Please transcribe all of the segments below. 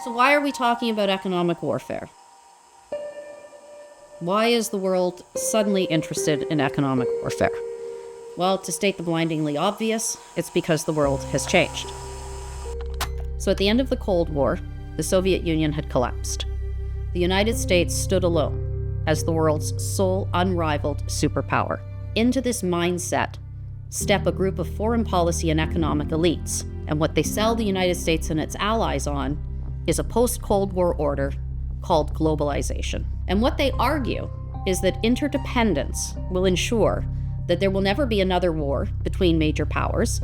So why are we talking about economic warfare? Why is the world suddenly interested in economic warfare? Well, to state the blindingly obvious, it's because the world has changed. So at the end of the Cold War, the Soviet Union had collapsed. The United States stood alone as the world's sole unrivaled superpower. Into this mindset step a group of foreign policy and economic elites, and what they sell the United States and its allies on is a post-Cold War order called globalization. And what they argue is that interdependence will ensure that there will never be another war between major powers,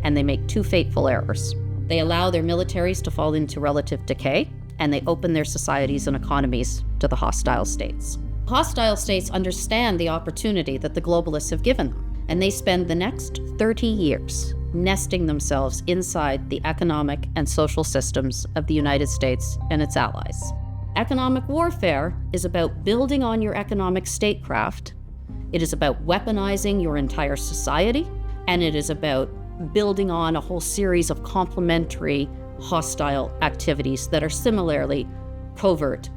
and they make two fateful errors. They allow their militaries to fall into relative decay, and they open their societies and economies to the hostile states. Hostile states understand the opportunity that the globalists have given them, and they spend the next 30 years nesting themselves inside the economic and social systems of the United States and its allies. Economic warfare is about building on your economic statecraft. It is about weaponizing your entire society, and it is about building on a whole series of complementary hostile activities that are similarly covert,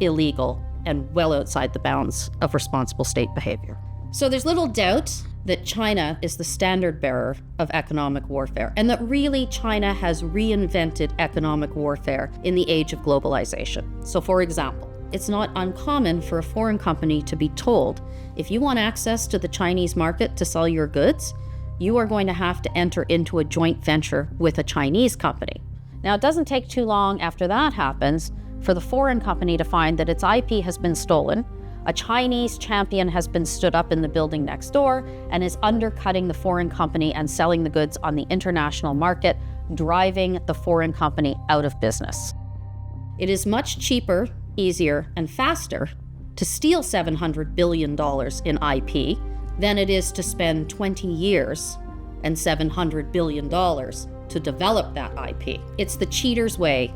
illegal, and well outside the bounds of responsible state behavior. So there's little doubt that China is the standard bearer of economic warfare, and that really China has reinvented economic warfare in the age of globalization. So for example, it's not uncommon for a foreign company to be told, if you want access to the Chinese market to sell your goods, you are going to have to enter into a joint venture with a Chinese company. Now, it doesn't take too long after that happens for the foreign company to find that its IP has been stolen, a Chinese champion has been stood up in the building next door and is undercutting the foreign company and selling the goods on the international market, driving the foreign company out of business. It is much cheaper, easier, and faster to steal $700 billion in IP than it is to spend 20 years and $700 billion to develop that IP. It's the cheater's way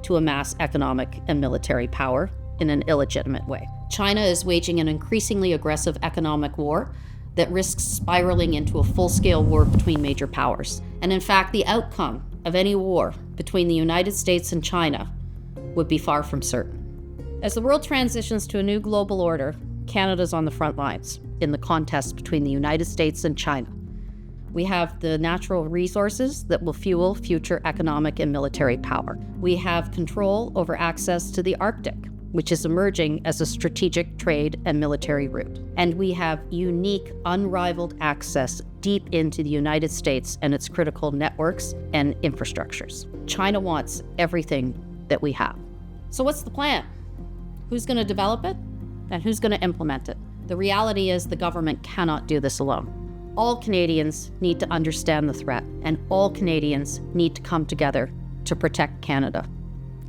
to amass economic and military power in an illegitimate way. China is waging an increasingly aggressive economic war that risks spiraling into a full-scale war between major powers. And in fact, the outcome of any war between the United States and China would be far from certain. As the world transitions to a new global order, Canada's on the front lines in the contest between the United States and China. We have the natural resources that will fuel future economic and military power. We have control over access to the Arctic, which is emerging as a strategic trade and military route. And we have unique, unrivaled access deep into the United States and its critical networks and infrastructures. China wants everything that we have. So what's the plan? Who's going to develop it? And who's going to implement it? The reality is the government cannot do this alone. All Canadians need to understand the threat, and all Canadians need to come together to protect Canada.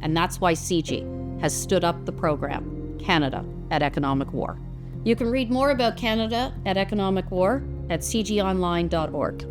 And that's why CIGI has stood up the program, Canada at Economic War. You can read more about Canada at Economic War at cigionline.org.